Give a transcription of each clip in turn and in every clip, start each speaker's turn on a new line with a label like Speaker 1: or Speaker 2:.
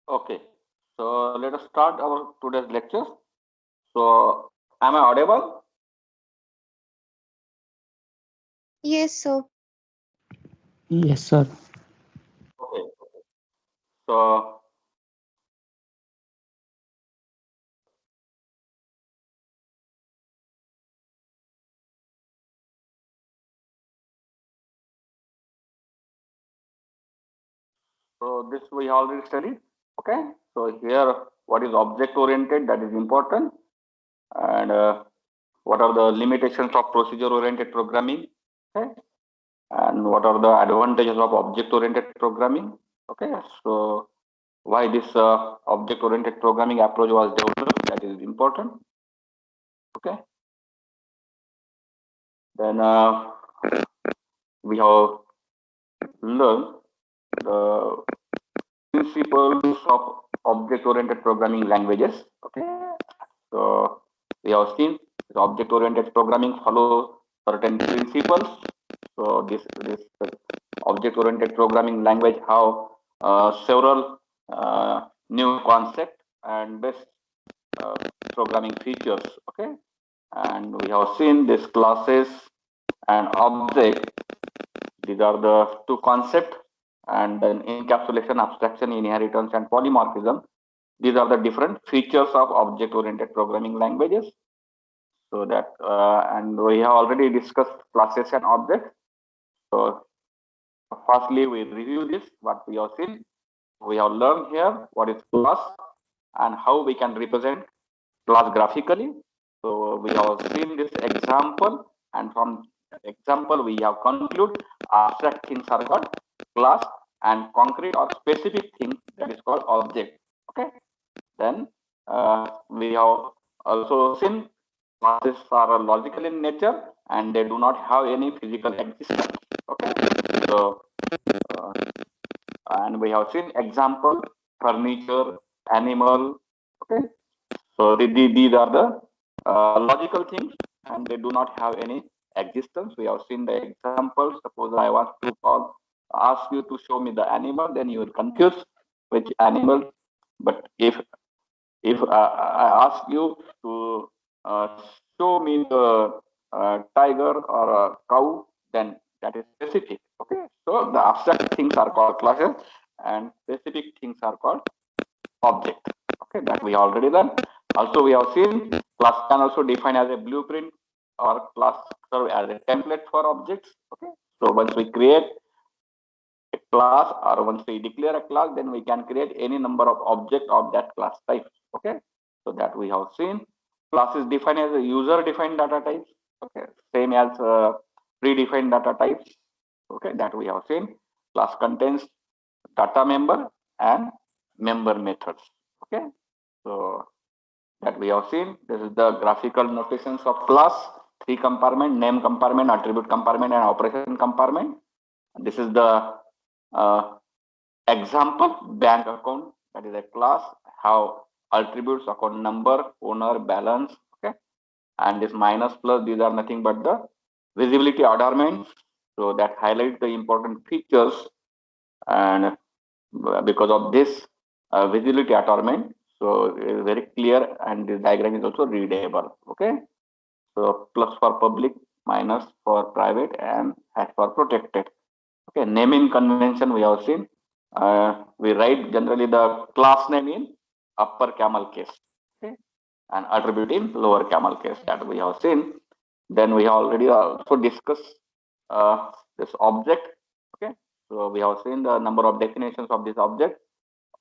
Speaker 1: Okay, so let us start our today's lecture. So, am I audible?
Speaker 2: Yes, sir.
Speaker 3: Yes, sir.
Speaker 1: Okay, so this we already studied. Okay, so here what is object oriented, that is important, and what are the limitations of procedure oriented programming, okay, and what are the advantages of object oriented programming. Okay, so why this object oriented programming approach was developed, that is important. Okay, then we have learned the principles of object-oriented programming languages. Okay, so we have seen object-oriented programming follow certain principles. So this object-oriented programming language have several new concept and best uh, programming features. Okay, and we have seen these classes and object. These are the two concepts, and then encapsulation, abstraction, inheritance, and polymorphism. These are the different features of object-oriented programming languages. So that, and we have already discussed classes and objects. So firstly, we review this, what we have seen. We have learned here what is class and how we can represent class graphically. So we have seen this example, and from example we have conclude abstract things are called class, and concrete or specific things that is called object. Okay. Then we have also seen classes are logical in nature and they do not have any physical existence. Okay. So uh, and we have seen example furniture, animal. Okay, so these are the logical things and they do not have any existence. We have seen the examples. Suppose I want to ask you to show me the animal, then you will confuse which animal. But if I ask you to show me the tiger or a cow, then that is specific. Okay, so the abstract things are called classes and specific things are called object. Okay, that we already learned. Also, we have seen class can also define as a blueprint or class serve as a template for objects. Okay, so once we create a class or once we declare a class, then we can create any number of object of that class type. Okay, so that we have seen. Class is defined as a user defined data types. Okay, same as predefined data types. Okay, that we have seen. Class contains data member and member methods. Okay, so that we have seen. This is the graphical notations of class. Three compartment: name compartment, attribute compartment, and operation compartment. This is the uh, example bank account, that is a class. How attributes account number, owner, balance. Okay, and this minus plus, these are nothing but the visibility adornments. So that highlight the important features, and because of this visibility adornment, so it is very clear and the diagram is also readable. Okay, so plus for public, minus for private, and hash for protected. Okay, naming convention we have seen. We write generally the class name in upper camel case. Okay, and attribute in lower camel case, that we have seen. Then we have already also discussed this object. Okay, so we have seen the number of definitions of this object.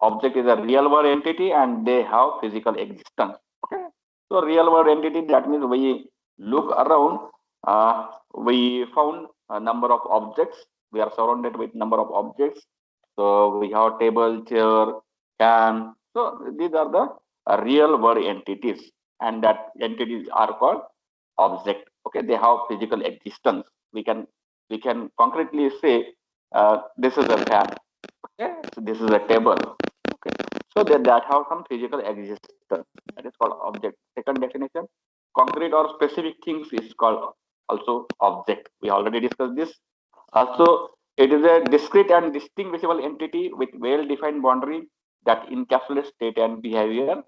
Speaker 1: Object is a real world entity and they have physical existence. Okay, so real world entity, that means we look around, we found a number of objects. We are surrounded with number of objects. So we have table, chair, can. So these are the real world entities, and that entities are called object. Okay, they have physical existence. We can concretely say this is a fan. Okay, so this is a table. Okay, so that have some physical existence. That is called object. Second definition, concrete or specific things is called also object. We already discussed this. Also, it is a discrete and distinguishable entity with well-defined boundary. that encapsulates state and behavior.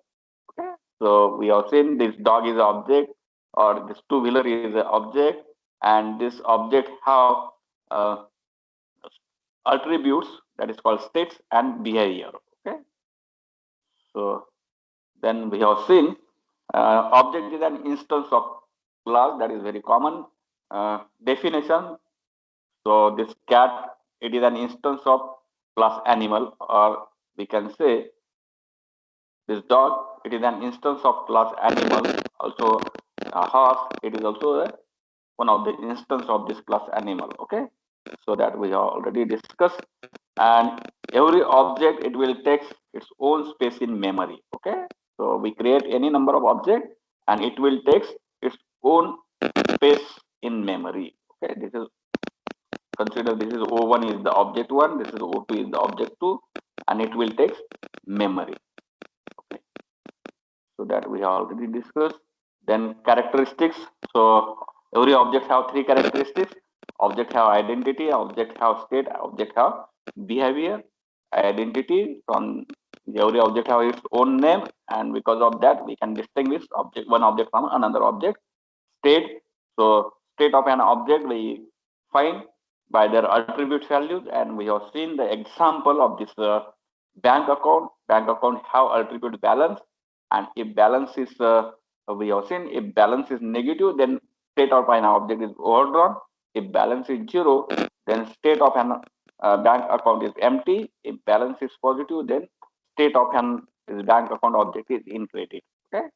Speaker 1: Okay, so we have seen this dog is an object, or this two-wheeler is an object, and this object have uh, attributes, that is called states and behavior. Okay, so then we have seen object is an instance of class, that is very common definition. So this cat, it is an instance of class animal, or we can say this dog, it is an instance of class animal. Also a horse, it is also one of the instance of this class animal. Okay, so that we have already discussed. And every object, it will take its own space in memory. Okay, so we create any number of object and it will take its own space in memory. Okay, this is, consider this is O1 is the object 1, this is O2 is the object 2, and it will take memory. Okay, so that we have already discussed. Then characteristics. So every object have three characteristics. Object have identity, object have state, object have behavior. Identity, from every object have its own name, and because of that we can distinguish object, one object from another object. State, so state of an object we find by their attribute values, and we have seen the example of this bank account. Bank account have attribute balance, and if balance is we have seen if balance is negative, then state of an object is overdrawn. If balance is zero, then state of an bank account is empty. If balance is positive, then state of an bank account object is in credit. Okay,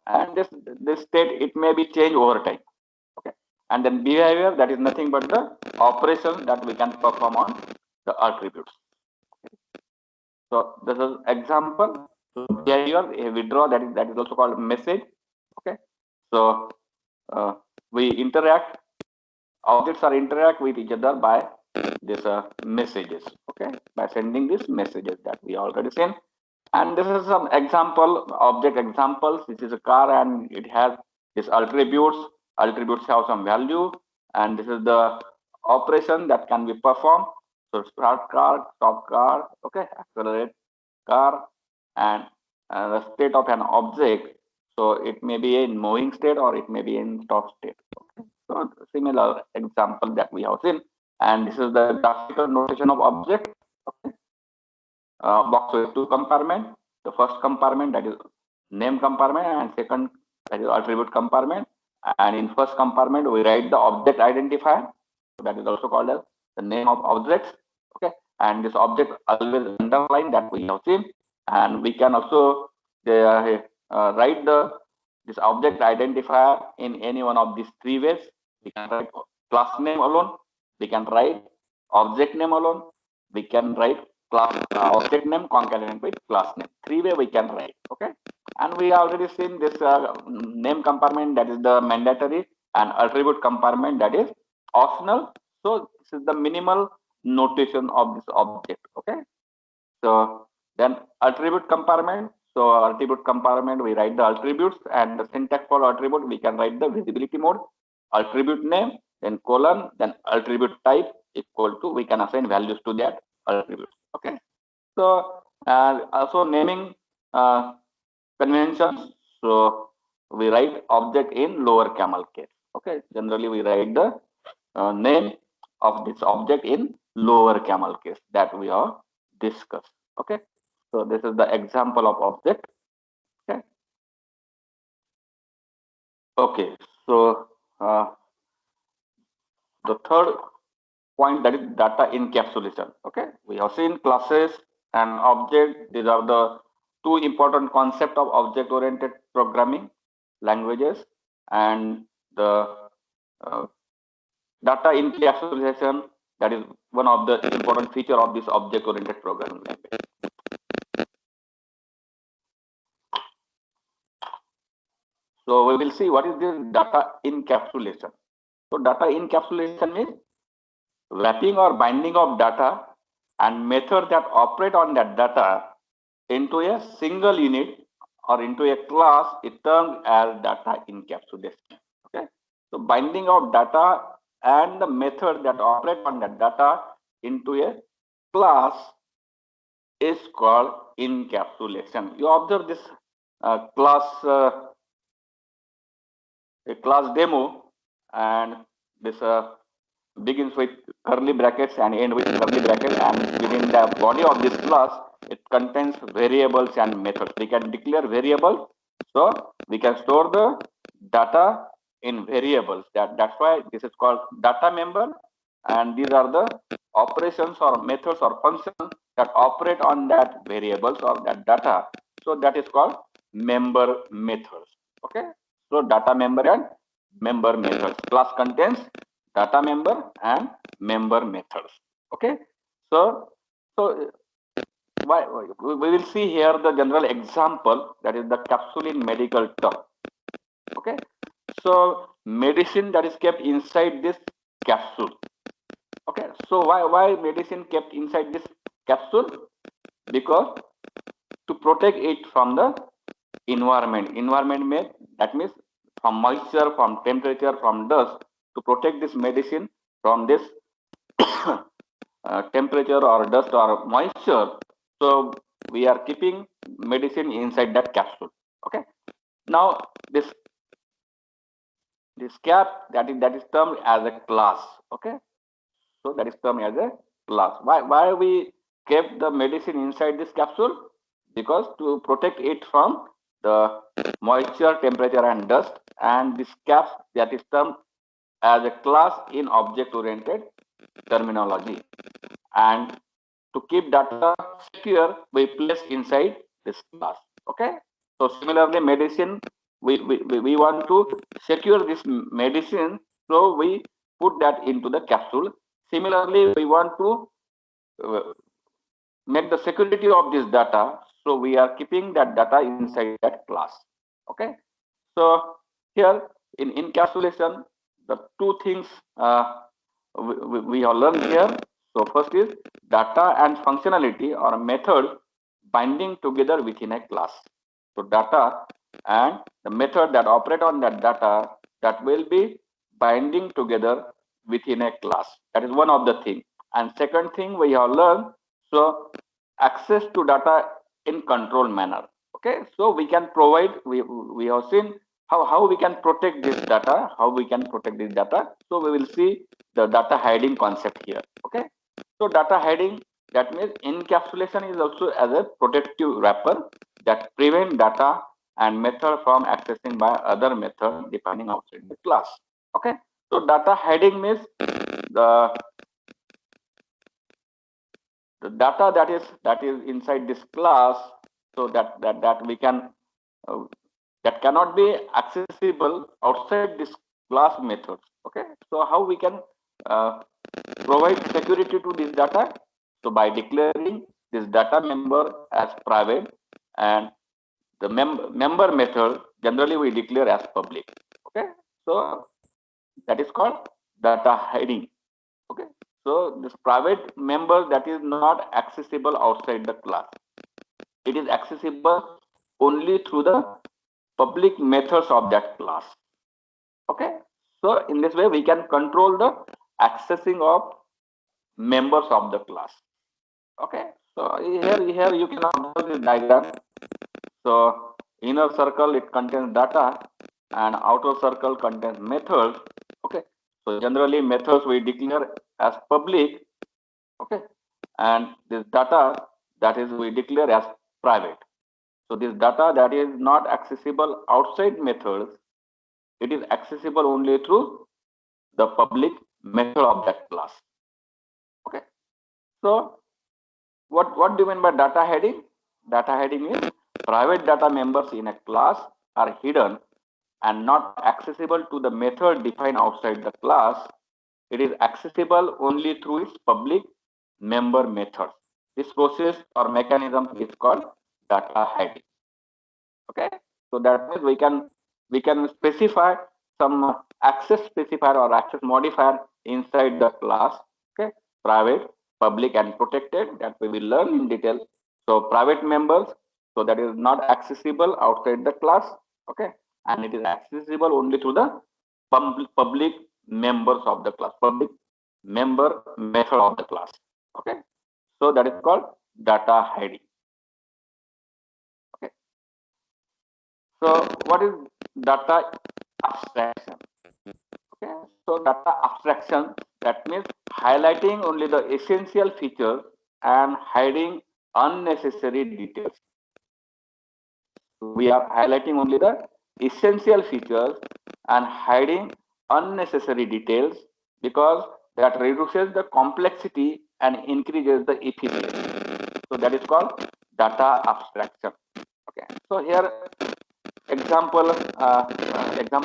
Speaker 1: and this state, it may be changed over time. Okay, and then behavior, that is nothing but the operation that we can perform on the attributes. So this is example. So behavior, a withdraw, that is also called message. Okay, so we interact, objects are interact with each other by this messages. Okay, by sending these messages that we already seen. And this is some example object examples. This is a car and it has these attributes. Attributes have some value, and this is the operation that can be performed. So start car, stop car, okay, accelerate car, and the state of an object. So it may be in moving state or it may be in stop state. Okay. So similar example that we have seen, and this is the graphical notation of object. Okay. Box with two compartments. The first compartment, that is name compartment, and second, that is attribute compartment. And in first compartment we write the object identifier, that is also called as the name of objects. Okay, and this object always underline, that we have seen. And we can also write this object identifier in any one of these three ways. We can write class name alone, we can write object name alone, we can write class object name concatenated with class name. Three way we can write. Okay, and we already seen this name compartment, that is the mandatory, and attribute compartment, that is optional. So this is the minimal notation of this object. Okay, so then attribute compartment. So attribute compartment, we write the attributes, and the syntax for attribute, we can write the visibility mode, attribute name, then colon, then attribute type equal to, we can assign values to that attribute. Okay, so also naming conventions. So we write object in lower camel case. Okay, generally we write the name of this object in lower camel case that we have discussed. Okay, so this is the example of object. Okay, okay, so the third point, that is data encapsulation. Okay, we have seen classes and object. These are the two important concepts of object oriented programming languages, and the data encapsulation, that is one of the important feature of this object oriented programming language. So we will see what is this data encapsulation. So data encapsulation means wrapping or binding of data and method that operate on that data into a single unit or into a class is termed as data encapsulation. Okay, so binding of data and the method that operate on that data into a class is called encapsulation. You observe this class a class demo, and this begins with curly brackets and end with curly brackets, and within the body of this class it contains variables and methods. We can declare variables, so we can store the data in variables. That's why this is called data member, and these are the operations or methods or functions that operate on that variables or that data. So that is called member methods. Okay, so data member and member methods. Class contains data member and member methods. Okay, so we will see here the general example, that is the capsule in medical term. Okay, so medicine that is kept inside this capsule. Okay, so why medicine kept inside this capsule? Because to protect it from the environment that means from moisture, from temperature, from dust, to protect this medicine from this temperature or dust or moisture. So we are keeping medicine inside that capsule. Okay, now this cap that is termed as a class. Okay, so that is termed as a class. Why we kept the medicine inside this capsule? Because to protect it from the moisture, temperature, and dust. And this cap that is termed as a class in object-oriented terminology. And to keep data secure, we place inside this class. Okay. So similarly, medicine, we want to secure this medicine, so we put that into the capsule. Similarly, we want to make the security of this data, so we are keeping that data inside that class. Okay, so here in encapsulation, the two things we have learned here. So first is data and functionality or method binding together within a class. So data and the method that operate on that data, that will be binding together within a class. That is one of the things. And second thing we have learned, so access to data in control manner. Okay, so we can provide, we have seen how we can protect this data, so we will see the data hiding concept here. Okay, so data hiding, that means encapsulation is also as a protective wrapper that prevent data and method from accessing by other method depending outside the class. Okay, so data hiding means the data that is inside this class, so that we can that cannot be accessible outside this class methods. Okay, so how we can provide security to this data? So by declaring this data member as private, and the member method generally we declare as public. Okay, so that is called data hiding. Okay, so this private member that is not accessible outside the class, it is accessible only through the public methods of that class. Okay, so in this way we can control the accessing of members of the class. Okay, so here you can observe this diagram. So inner circle, it contains data, and outer circle contains methods. Okay, so generally methods we declare as public. Okay, and this data that is we declare as private. So this data that is not accessible outside methods, it is accessible only through the public method of that class. Okay, so what do you mean by data hiding? Data hiding is private data members in a class are hidden and not accessible to the method defined outside the class. It is accessible only through its public member method. This process or mechanism is called data hiding. Okay, so that means we can specify some access specifier or access modifier inside the class. Okay, private, public, and protected, that we will learn in detail. So private members, so that is not accessible outside the class. Okay, and it is accessible only to the public members of the class, public member method of the class. Okay, so that is called data hiding. So what is data abstraction? Okay, so data abstraction, that means highlighting only the essential features and hiding unnecessary details. We are highlighting only the essential features and hiding unnecessary details because that reduces the complexity and increases the efficiency. So that is called data abstraction. Okay, so here example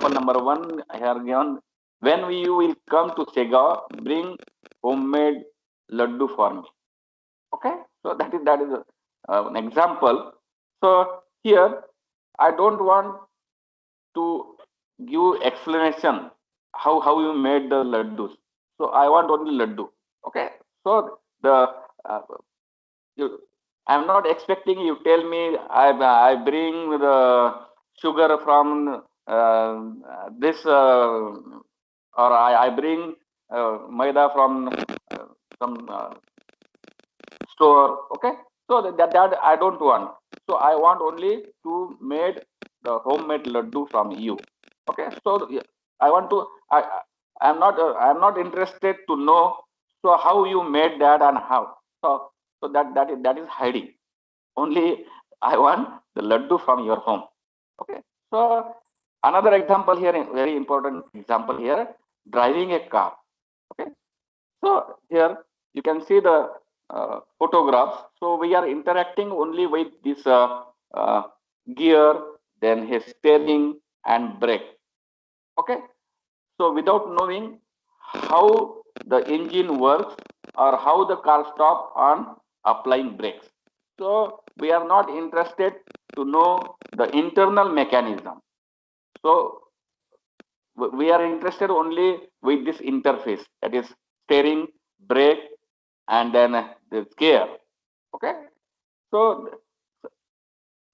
Speaker 1: number one here given. When you will come to Sega, bring homemade laddu for me. Okay, so that is an example. So here I don't want to give explanation how you made the laddus. So I want only laddu. Okay, so the uh, you, I'm not expecting you tell me I bring the sugar from this or I bring maida from some store. Okay, so that I don't want. So I want only to made the homemade laddu from you. Okay, so yeah, I want to I'm not interested to know so how you made that and how. So that is hiding. Only I want the laddu from your home. Okay, so another example here, very important example here, driving a car. Okay, so here you can see the photographs. So we are interacting only with this uh, gear, then his steering and brake. Okay, so without knowing how the engine works or how the car stop on applying brakes. So we are not interested to know the internal mechanism. So we are interested only with this interface, that is steering, brake, and then the gear. Okay, so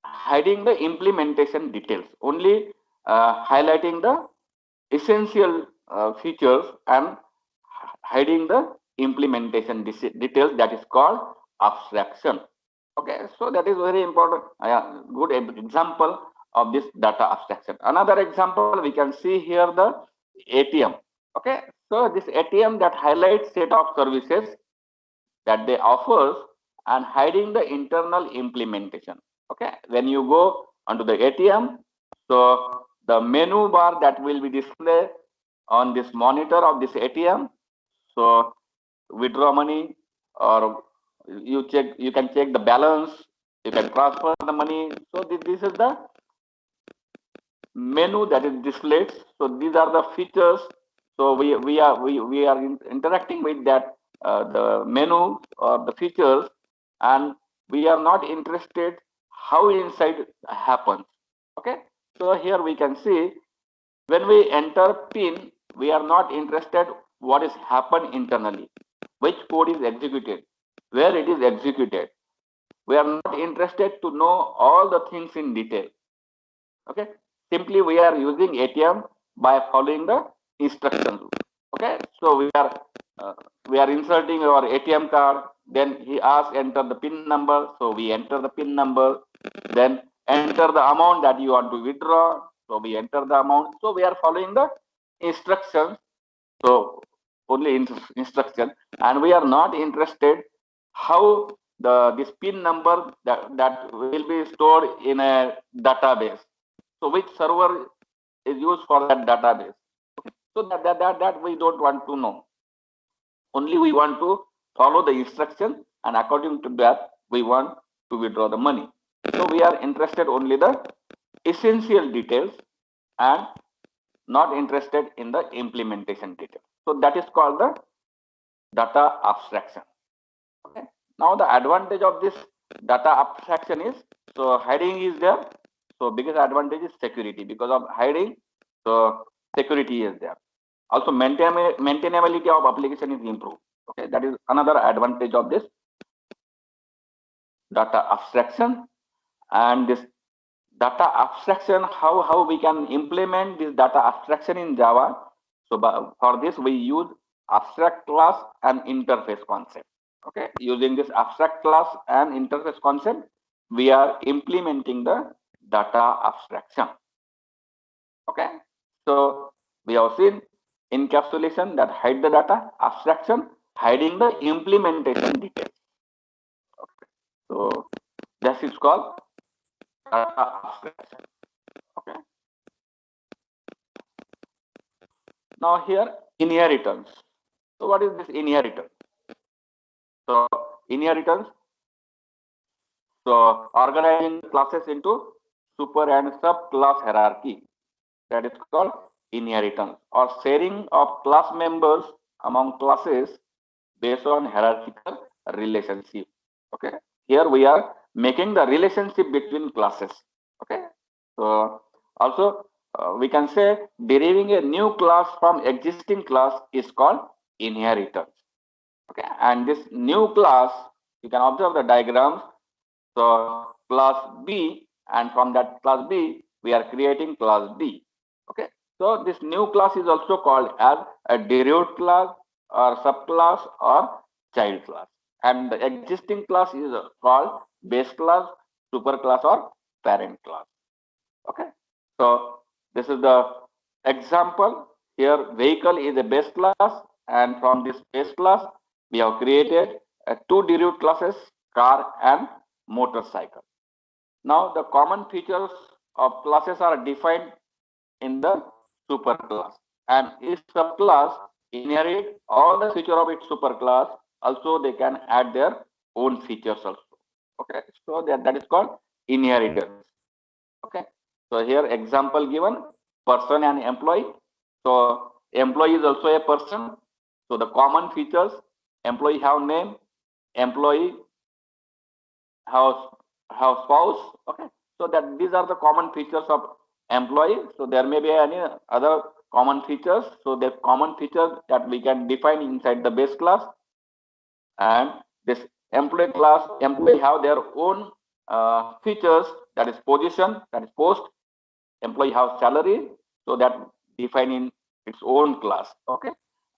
Speaker 1: hiding the implementation details, only highlighting the essential features and hiding the implementation details, that is called abstraction. Okay, so that is very important, good example of this data abstraction. Another example we can see here, the ATM. Okay, so this ATM that highlights set of services that they offers and hiding the internal implementation. Okay, when you go onto the ATM, so the menu bar that will be displayed on this monitor of this ATM, so withdraw money, or you can check the balance, you can transfer the money. So this is the menu that is displayed. So these are the features. So we are interacting with that the menu or the features, and we are not interested how inside happens. Okay, so here we can see when we enter pin, we are not interested what is happened internally, which code is executed, where it is executed. We are not interested to know all the things in detail. Okay, simply we are using ATM by following the instructions. Okay, so uh, we are inserting our ATM card, then he asks enter the pin number, so we enter the pin number, then enter the amount that you want to withdraw, so we enter the amount. So we are following the instructions, so only instruction, and we are not interested how this pin number that will be stored in a database, so which server is used for that database. So that we don't want to know. Only we want to follow the instruction, and according to that, we want to withdraw the money. So we are interested only the essential details and not interested in the implementation details. So that is called the data abstraction. Okay. Now the advantage of this data abstraction is, so hiding is there. So biggest advantage is security. Because of hiding, so security is there. Also maintainability of application is improved. Okay, that is another advantage of this data abstraction. And this data abstraction, how we can implement this data abstraction in Java. So for this we use abstract class and interface concept. Okay, using this abstract class and interface concept, we are implementing the data abstraction. Okay, so we have seen encapsulation that hide the data, abstraction hiding the implementation details. Okay, so this is called data abstraction. Okay, now here inheritance. So what is this inheritance? So inheritance, so organizing classes into super and subclass hierarchy, that is called inheritance, or sharing of class members among classes based on hierarchical relationship. Okay, here we are making the relationship between classes. Okay, so also we can say deriving a new class from existing class is called inheritance. Okay, and this new class, you can observe the diagrams. So class B, and from that class B we are creating class D. Okay, so this new class is also called as a derived class or subclass or child class, and the existing class is called base class, super class, or parent class. Okay, so this is the example. Here vehicle is a base class, and from this base class we have created two derived classes, car and motorcycle. Now the common features of classes are defined in the superclass, and each subclass inherit all the feature of its superclass. Also, they can add their own features also. Okay, so that is called inheritance. Okay, so here example given: person and employee. So employee is also a person. So the common features: employee have name, employee have spouse. Okay, so that these are the common features of employee. So there may be any other common features. So the common features that we can define inside the base class, and this employee class, employee have their own features, that is position, that is post. Employee have salary, so that define in its own class. Okay,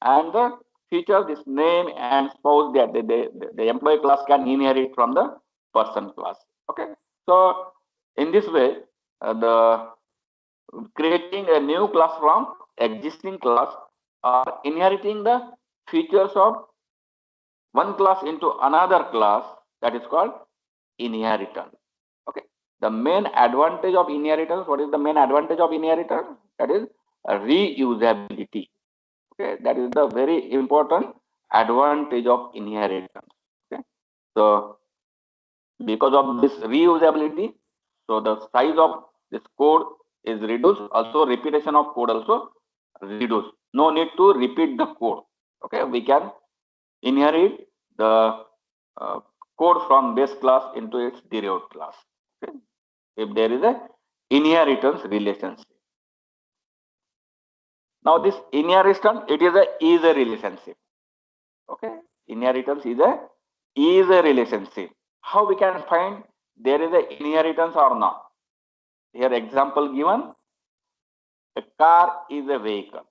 Speaker 1: and the feature, this name and spouse, that the employee class can inherit from the person class. Okay, so in this way, the creating a new class from existing class, or inheriting the features of one class into another class, that is called inheritance. Okay, the main advantage of inheritance, what is the main advantage of inheritance? That is reusability. Okay, that is the very important advantage of inheritance. Okay, so because of this reusability, so the size of this code is reduced. Also, repetition of code also reduced. No need to repeat the code. Okay, we can inherit the code from base class into its derived class. Okay, if there is a inheritance relationship. Now this inheritance, it is a relationship. Okay, inheritance is a relationship. How we can find there is a inheritance or not? Here example given: a car is a vehicle.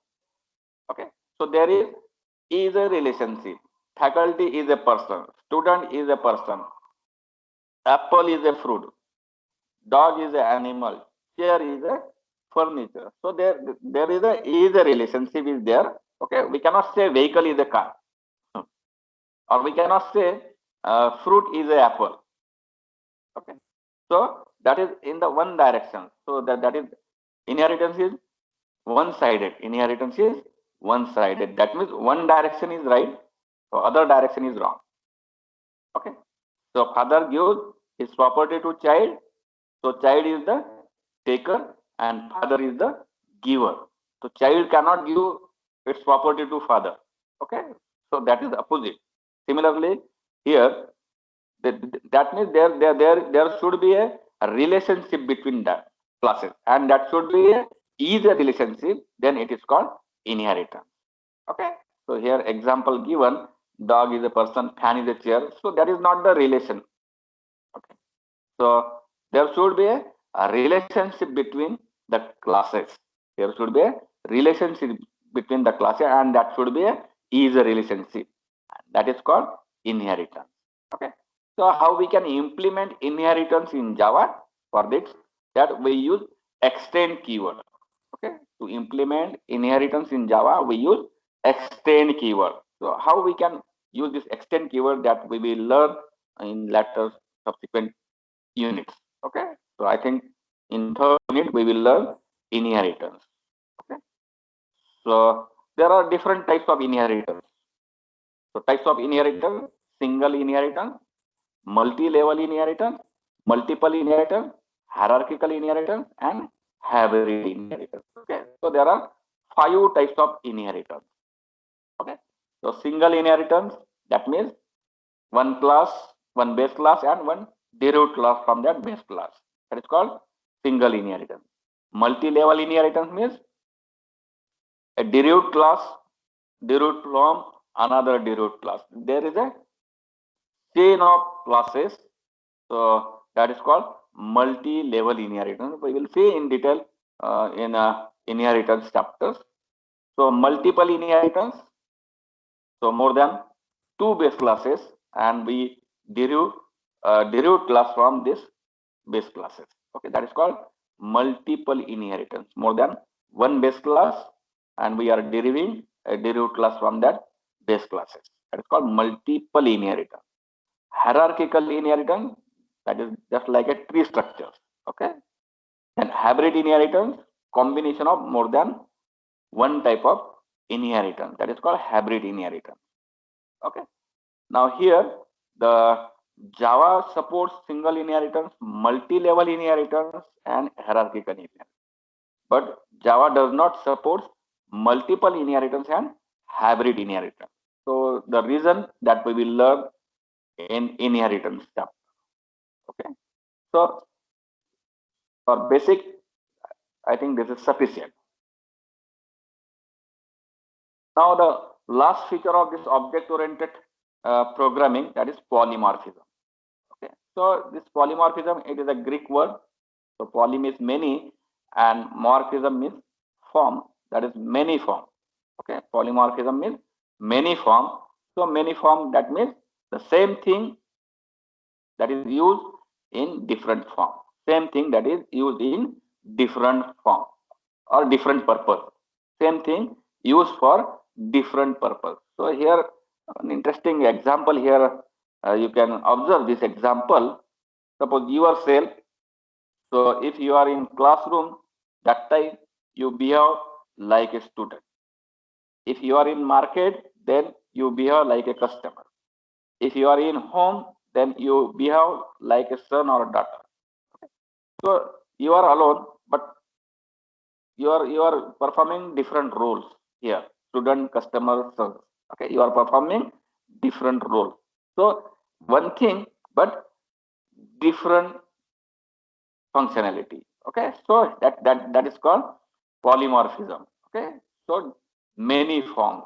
Speaker 1: Okay, so there is a relationship. Faculty is a person, student is a person, apple is a fruit, dog is an animal, chair is a furniture. So there is a relationship is there. Okay, we cannot say vehicle is a car, or we cannot say fruit is a apple. Okay, so that is in the one direction. So that is inheritance is one-sided. Inheritance is one-sided. That means one direction is right, so other direction is wrong. Okay, so father gives his property to child. So child is the taker and father is the giver. So child cannot give its property to father. Okay, so that is opposite. Similarly, here that means there should be a relationship between the classes, and that should be is a relationship. Then it is called inheritance. Okay, so here example given: dog is a person, fan is a chair. So that is not the relation. Okay, so there should be a relationship between the classes. There should be a relationship between the classes, and that should be is a relationship. That is called inheritance. Okay. So how we can implement inheritance in Java? For this, that we use extend keyword. Okay, to implement inheritance in Java, we use extend keyword. So how we can use this extend keyword, that we will learn in later subsequent units. Okay, so I think in third unit we will learn inheritance. Okay, so there are different types of inheritance. So types of inheritance: single inheritance, multi-level inheritance, multiple inheritance, hierarchical inheritance, and hybrid inheritance. Okay, so there are 5 types of inheritance. Okay, so single inheritance, that means one class, one base class, and one derived class from that base class. That is called single inheritance. Multi-level inheritance means a derived class derived from another derived class. There is a chain of classes. So that is called multi-level inheritance. We will see in detail in inheritance chapters. So multiple inheritance, so more than 2 base classes, and we derive derived class from this base classes. Okay, that is called multiple inheritance. More than one base class, and we are deriving a derived class from that base classes. That is called multiple inheritance. Hierarchical inheritance, that is just like a tree structure. Okay, and hybrid inheritance, combination of more than one type of inheritance. That is called hybrid inheritance. Okay, now here the Java supports single inheritance, multi-level inheritance, and hierarchical inheritance. But Java does not support multiple inheritance and hybrid inheritance. So the reason that we will learn in inheritance chapter. Okay, so for basic, I think this is sufficient. Now the last feature of this object-oriented programming, that is polymorphism. Okay, so this polymorphism, it is a Greek word. So poly means many, and morphism means form. That is many form. Okay, polymorphism means many form. So many form, that means the same thing that is used in different form. Same thing that is used in different form or different purpose. Same thing used for different purpose. So here an interesting example here, you can observe this example. Suppose yourself, so if you are in classroom, that time you behave like a student. If you are in market, then you behave like a customer. If you are in home, then you behave like a son or daughter. So you are alone, but you are performing different roles here: student, customer, son. Okay, you are performing different roles. So one thing, but different functionality. Okay, so that is called polymorphism. Okay, so many forms.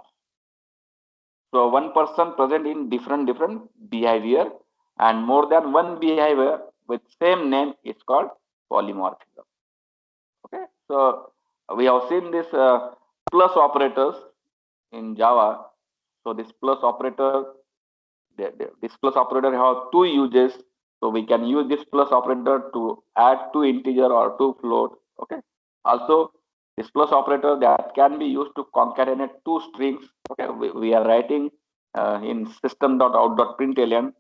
Speaker 1: So one person present in different behavior, and more than one behavior with same name is called polymorphism. Okay, so we have seen this plus operators in Java. So this plus operator, this plus operator have 2 uses. So we can use this plus operator to add 2 integer or 2 float. Okay. Also, this plus operator that can be used to concatenate 2 strings. Okay. We are writing in system.out.println.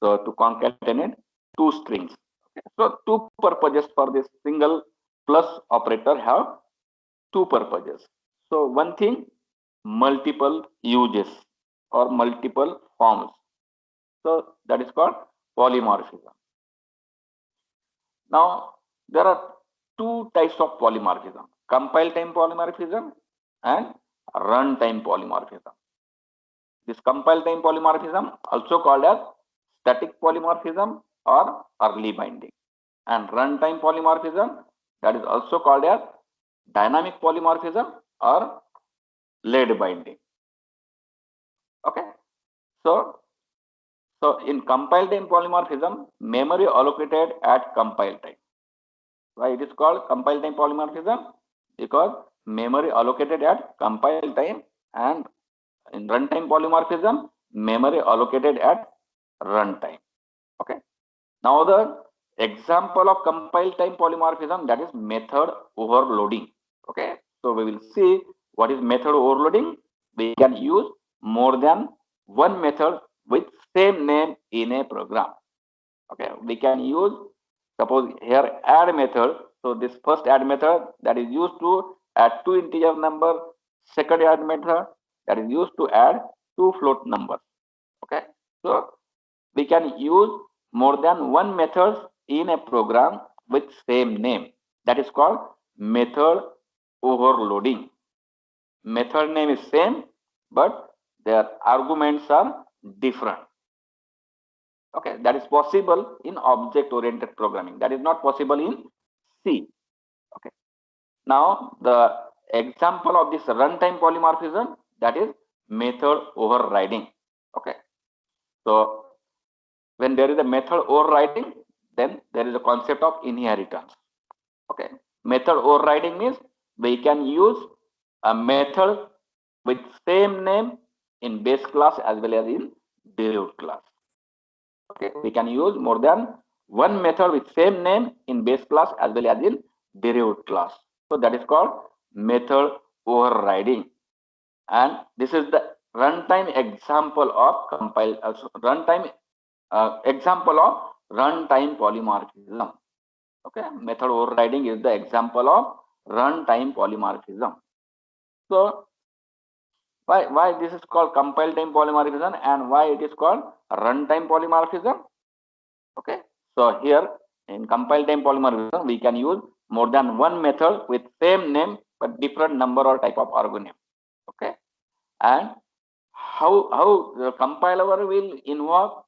Speaker 1: So to concatenate 2 strings. Okay. So 2 purposes for this single plus operator have 2 purposes. So one thing, multiple uses or multiple forms. So that is called polymorphism. Now there are 2 types of polymorphism: compile time polymorphism and runtime polymorphism. This compile time polymorphism, also called as static polymorphism or early binding, and runtime polymorphism, that is also called as dynamic polymorphism or late binding. Okay, so in compile time polymorphism, memory allocated at compile time. Why it is called compile time polymorphism? Because memory allocated at compile time, and in runtime polymorphism, memory allocated at runtime. Okay. Now the example of compile time polymorphism, that is method overloading. Okay, so we will see what is method overloading. We can use more than one method with same name in a program. Okay, we can use, suppose here add method. So this first add method that is used to add two integer number, second add method that is used to add two float numbers. Okay, so we can use more than one method in a program with same name. That is called method overloading. Method name is same, but their arguments are different. Okay, that is possible in object-oriented programming. That is not possible in C. Okay. Now the example of this runtime polymorphism, that is method overriding. Okay. So when there is a method overriding, then there is a concept of inheritance. Okay. Method overriding means we can use a method with same name in base class as well as in derived class. Okay, we can use more than one method with same name in base class as well as in derived class. So that is called method overriding. And this is the runtime example of example of runtime polymorphism. Okay, method overriding is the example of runtime polymorphism. So why this is called compile time polymorphism and why it is called runtime polymorphism? Okay, so here in compile time polymorphism we can use more than one method with same name but different number or type of argument. Okay, and how the compiler will invoke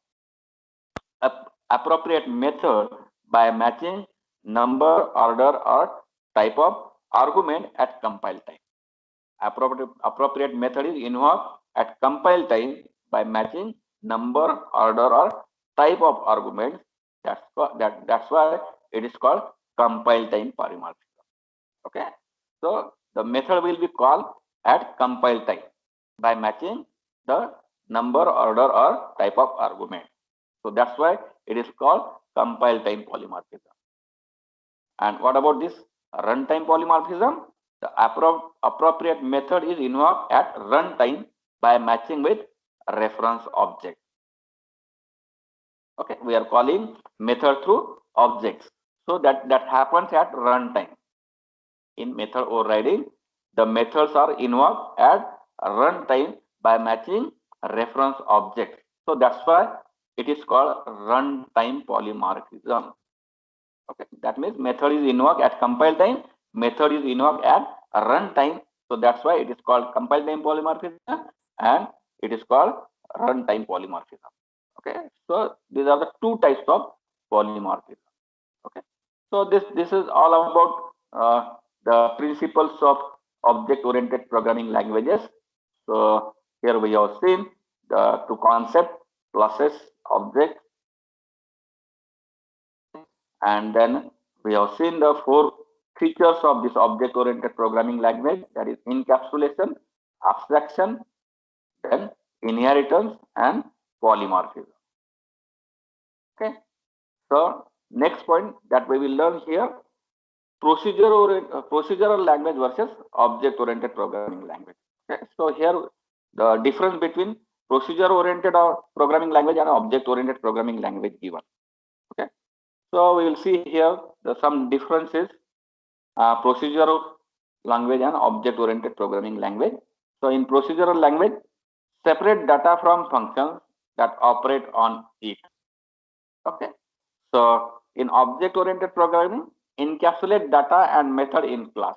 Speaker 1: appropriate method by matching number, order, or type of argument at compile time. Appropriate method is invoked at compile time by matching number, order, or type of arguments. That's why it is called compile time polymorphism. Okay, so the method will be called at compile time by matching the number, order, or type of argument. So that's why it is called compile time polymorphism. And what about this runtime polymorphism? The appropriate method is invoked at runtime by matching with reference object. Okay, we are calling method through objects. So that happens at runtime. In method overriding, the methods are invoked at runtime by matching reference objects. So that's why it is called runtime polymorphism. Okay, that means method is invoked at compile time, method is invoked at runtime. So that's why it is called compile time polymorphism and it is called runtime polymorphism. Okay, so these are the two types of polymorphism. Okay, so this is all about the principles of object-oriented programming languages. So here we have seen the two concepts: classes, objects, and then we have seen the four features of this object-oriented programming language, that is encapsulation, abstraction, then inheritance, and polymorphism. Okay, so next point that we will learn here, procedural language versus object-oriented programming language. Okay, so here the difference between procedure-oriented programming language and object-oriented programming language given. Okay, so we will see here some differences, procedural language and object-oriented programming language. So in procedural language, separate data from functions that operate on it. Okay, so in object-oriented programming, encapsulate data and method in class.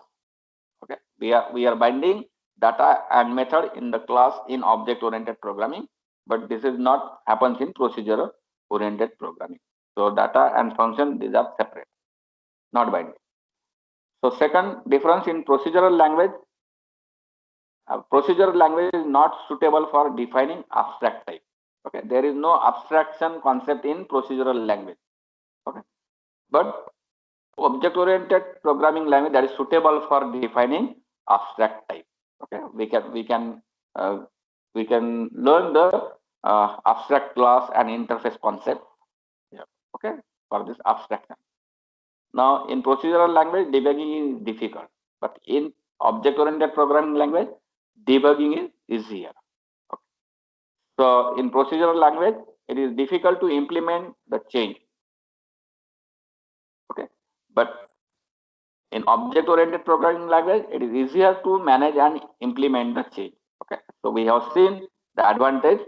Speaker 1: Okay, we are binding data and method in the class in object-oriented programming, but this is not happens in procedural-oriented programming. So data and function, these are separate, not binding. So second difference in procedural language, procedural language is not suitable for defining abstract type. Okay, there is no abstraction concept in procedural language. Okay, but object-oriented programming language that is suitable for defining abstract type. Okay, we can learn the abstract class and interface concept. Yeah. Okay, for this abstraction. Now, in procedural language, debugging is difficult, but in object-oriented programming language, debugging is easier. Okay. So, in procedural language, it is difficult to implement the change. Okay, but in object-oriented programming language, it is easier to manage and implement the change. Okay, so we have seen the advantage,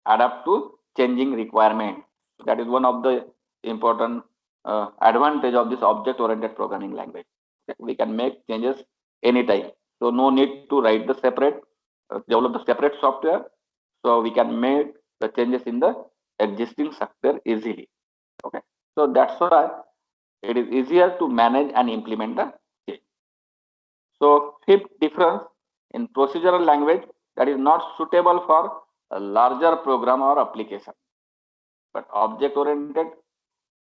Speaker 1: adapt to changing requirement. That is one of the important advantage of this object-oriented programming language. Okay? We can make changes anytime, so no need to write the separate, develop the separate software. So we can make the changes in the existing software easily. Okay, so that's why it is easier to manage and implement the change. So fifth difference, in procedural language, that is not suitable for a larger program or application, but object oriented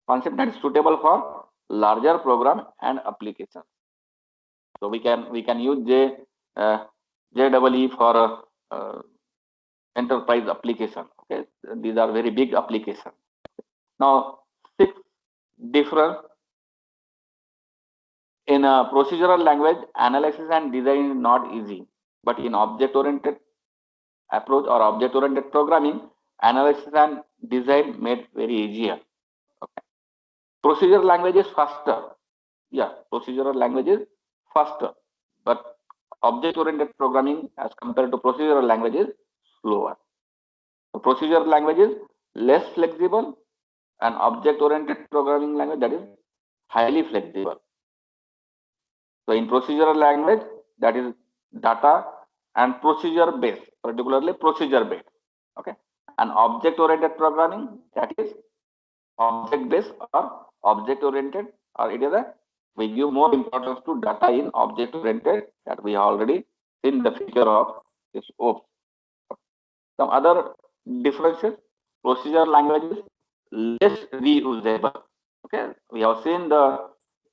Speaker 1: concept that is suitable for larger program and application. So we can use JEE for enterprise application. Okay, these are very big applications. Now, sixth difference, in a procedural language, analysis and design is not easy, but in object-oriented approach or object-oriented programming, analysis and design made very easier. Okay. Procedural language is faster. Yeah, procedural language is faster, but object-oriented programming as compared to procedural language is slower. So procedural language is less flexible, and object-oriented programming language that is highly flexible. So in procedural language, that is data and procedure based, particularly procedure based. Okay, and object oriented programming, that is object based or object oriented, or it is a, we give more importance to data in object oriented, that we already seen the feature of this OOPS. Some other differences, procedure language is less reusable. Okay, we have seen the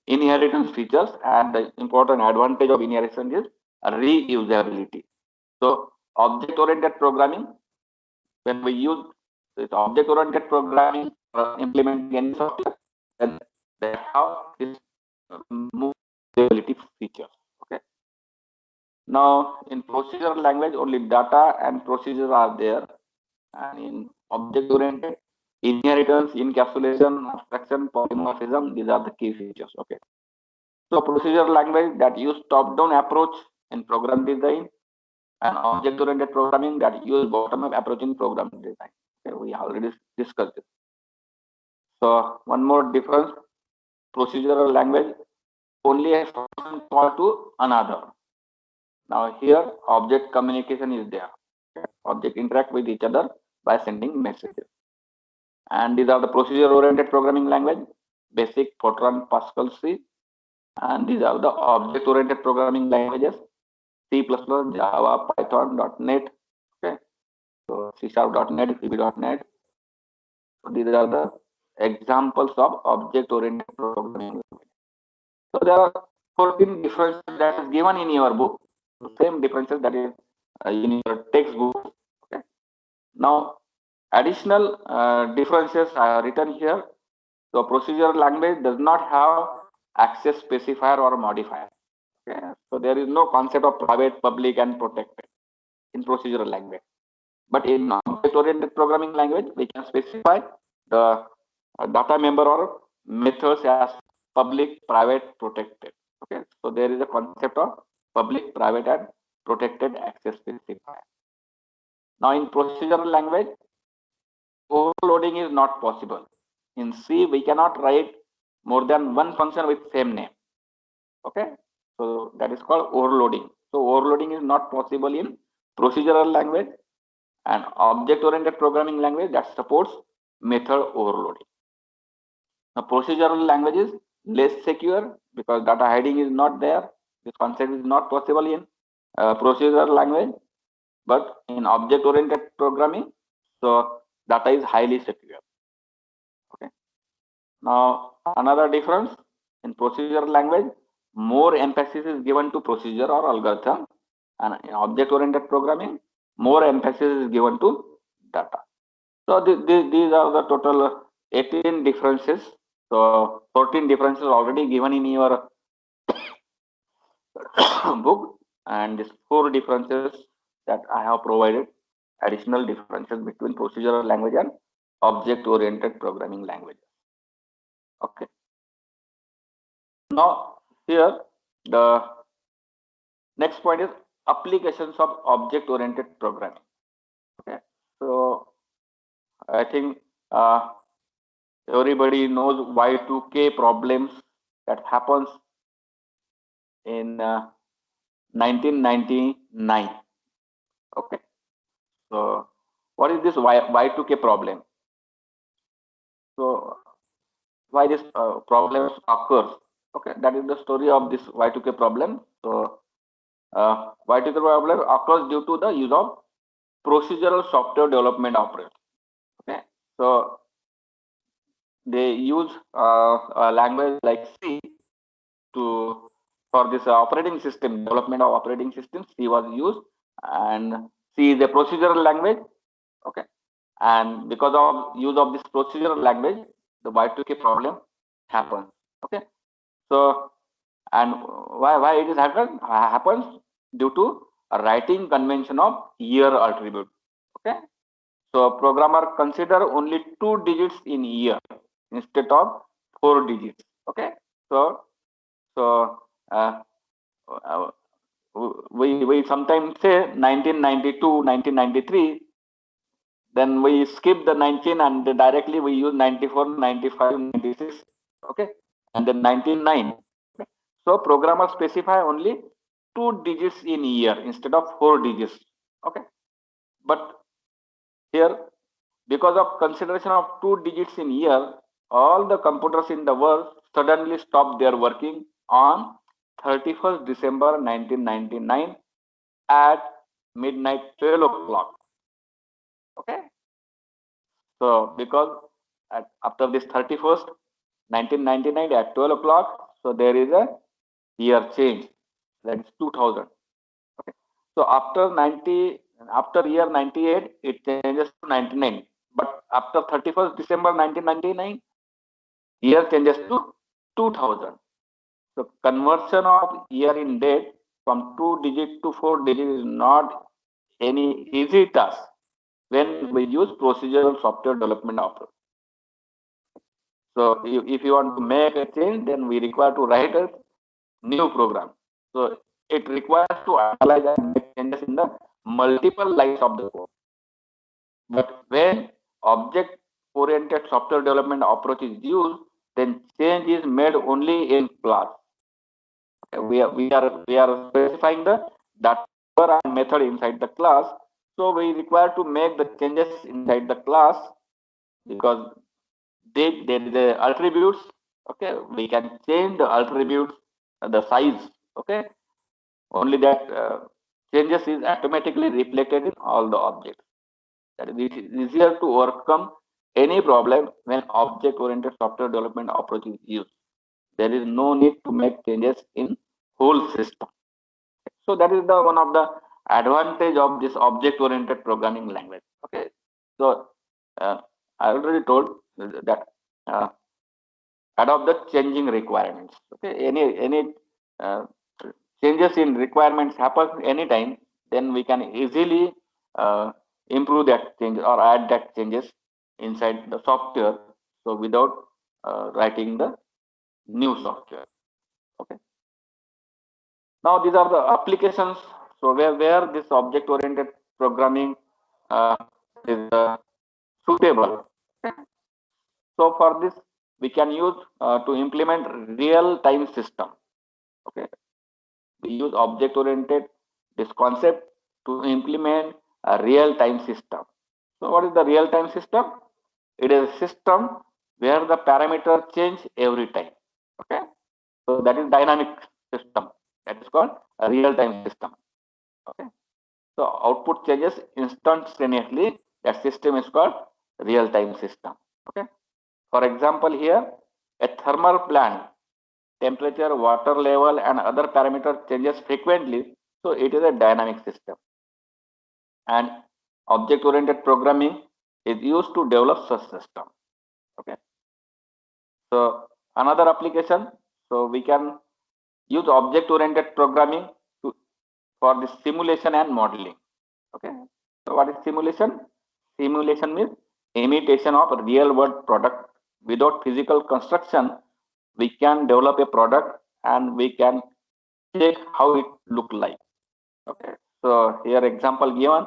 Speaker 1: inheritance features, and the important advantage of inheritance is reusability. So object-oriented programming, when we use this object-oriented programming for implementing any software, then they have this reusability features. Okay. Now in procedural language, only data and procedures are there, and in object-oriented, inheritance, encapsulation, abstraction, polymorphism, these are the key features. Okay. So procedural language that use top-down approach in program design, and object-oriented programming that use bottom-up approach in program design. Okay, we already discussed it. So one more difference, procedural language only a function call to another. Now here object communication is there. Okay. Object interact with each other by sending messages. And these are the procedure-oriented programming language, BASIC, Fortran, Pascal, C. And these are the object-oriented programming languages, C++, Java, Python, .NET. Okay, so C#, .NET, VB.NET. So these are the examples of object-oriented programming. So there are 14 differences that is given in your book. The same differences that is in your textbook. Okay. Now additional differences are written here. So procedural language does not have access specifier or modifier. Okay. So there is no concept of private, public, and protected in procedural language. But in object-oriented programming language, we can specify the data member or methods as public, private, protected. Okay, so there is a concept of public, private, and protected access specifier. Now, in procedural language, overloading is not possible. In C, we cannot write more than one function with same name. Okay, so that is called overloading. So overloading is not possible in procedural language, and object-oriented programming language that supports method overloading. Now, procedural language is less secure because data hiding is not there. This concept is not possible in procedural language, but in object-oriented programming, so data is highly secure. Okay. Now, another difference, in procedural language, more emphasis is given to procedure or algorithm, and in object-oriented programming, more emphasis is given to data. So these are the total 18 differences So 14 differences already given in your book, and these 4 differences that I have provided, additional differences between procedural language and object-oriented programming language. Okay. Now here the next point is applications of object-oriented programming. Okay. So I think everybody knows Y2K problems that happens in 1999. Okay. So what is this Y2K problem? So why this problem occurs? Okay, that is the story of this Y2K problem. So Y2K problem occurs due to the use of procedural software development operators. Okay, so they use a language like C to for this operating system development of operating system. C was used, and C is a procedural language. Okay, and because of use of this procedural language, the Y2K problem happens. Okay, so and why it is happens due to a writing convention of year attribute. Okay, so programmer consider only 2 digits in year instead of 4 digits. Okay, so uh, uh, we sometimes say 1992, 1993. Then we skip the 19 and directly we use 94, 95, 96. Okay, and then 99. So programmers specify only 2 digits in year instead of 4 digits. Okay, but here because of consideration of 2 digits in year, all the computers in the world suddenly stop their working on 31st December 1999 at midnight 12 o'clock. Okay, so because after this 31st 1999 at 12 o'clock, so there is a year change, that is 2000. Okay, so after year 98 it changes to 99, but after 31st December 1999 year changes to 2000. So conversion of year in date from 2 digit to 4 digit is not any easy task when we use procedural software development approach. So if you want to make a change, then we require to write a new program. So it requires to analyze and make changes in the multiple lines of the code. But when object-oriented software development approach is used, then change is made only in class. We are specifying the data and method inside the class. So we require to make the changes inside the class because there is the attributes. Okay, we can change the attributes, the size. Okay, only that changes is automatically reflected in all the objects. That is easier to overcome any problem when object-oriented software development approach is used. There is no need to make changes in whole system. So that is the one of the advantage of this object-oriented programming language. Okay, so I already told that uh, adopt the changing requirements. Okay, any uh, changes in requirements happen anytime, then we can easily improve that change or add that changes inside the software. So without writing the new software. Okay. Now these are the applications. So where this object-oriented programming is suitable. Okay. So for this, we can use to implement real-time system. Okay, we use object-oriented this concept to implement a real-time system. So what is the real-time system? It is a system where the parameter change every time. Okay, so that is dynamic system. That is called a real-time system. Okay, so output changes instantaneously. That system is called real-time system. Okay, for example, here a thermal plant temperature, water level, and other parameters changes frequently. So it is a dynamic system. And object-oriented programming is used to develop such system. Okay. So another application, so we can use object-oriented programming for the simulation and modeling. Okay. So what is simulation? Simulation means imitation of a real-world product without physical construction. We can develop a product and we can check how it look like. Okay. So here example given,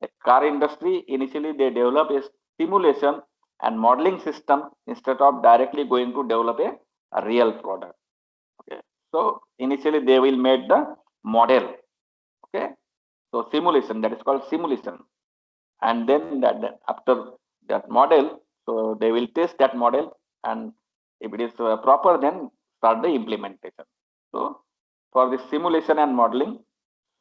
Speaker 1: the car industry initially they develop a simulation and modeling system instead of directly going to develop a real product. Okay. So initially they will make the model. Okay. So simulation, that is called simulation, and then that after that model, so they will test that model, and if it is proper, then start the implementation. So for the simulation and modeling,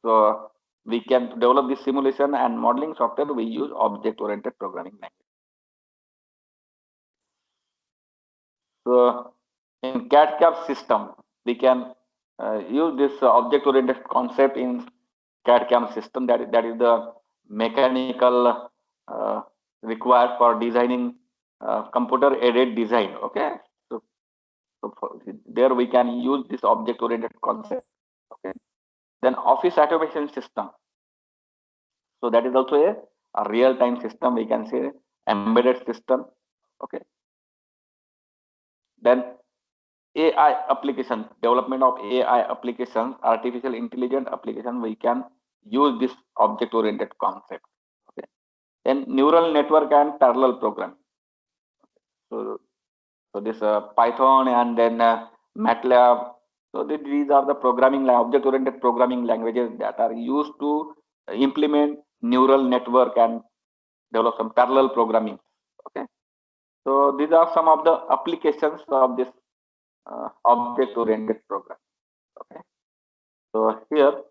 Speaker 1: so we can develop the simulation and modeling software. We use object-oriented programming language. So in CAD/CAM system, we can use this object-oriented concept in CAD/CAM system. That is the mechanical required for designing computer-aided design. Okay, so there we can use this object-oriented concept. Okay, then office automation system. So that is also a real-time system. We can say embedded system. Okay, then AI application, development of AI applications, artificial intelligence application. We can use this object-oriented concept. Okay, then neural network and parallel programming. So, so this Python and then MATLAB. So these are the programming object-oriented programming languages that are used to implement neural network and develop some parallel programming. Okay, so these are some of the applications of this object-oriented program. Okay, so here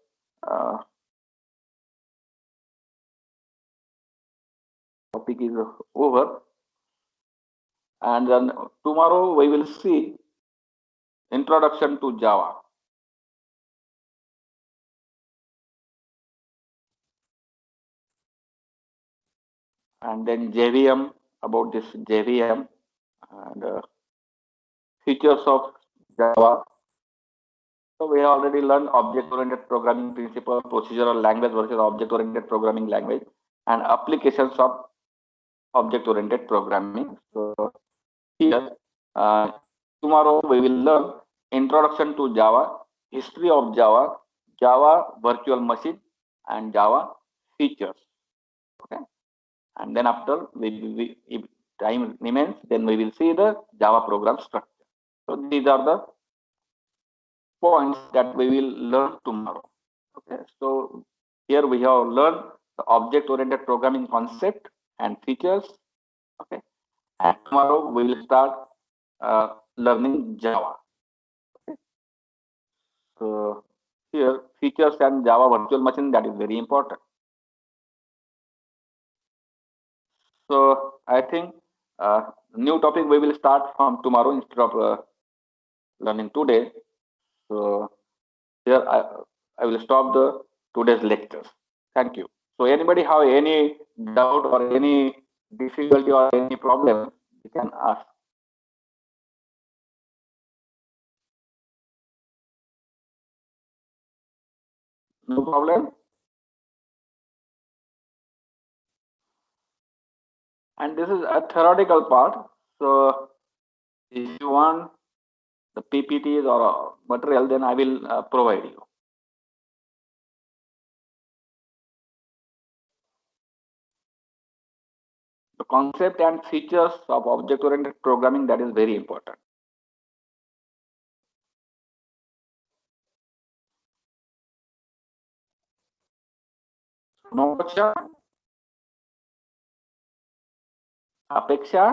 Speaker 1: topic is over, and then tomorrow we will see introduction to Java. And then JVM, about this JVM and features of Java. So we have already learned object-oriented programming principle, procedural language versus object-oriented programming language, and applications of object-oriented programming. So here, tomorrow we will learn introduction to Java, history of Java, Java virtual machine, and Java features. Okay, and then after if time remains, then we will see the Java program structure. So these are the points that we will learn tomorrow. Okay, so here we have learned the object-oriented programming concept and features. Okay, and tomorrow we will start learning Java. Okay, so here features and Java virtual machine, that is very important. So I think new topic we will start from tomorrow instead of learning today. So here I will stop the today's lectures. Thank you. So anybody have any doubt or any difficulty or any problem, you can ask. No problem. And this is a theoretical part. So if you want the PPTs or material, then I will provide you. The concept and features of object-oriented programming, that is very important. No question? Apeksha?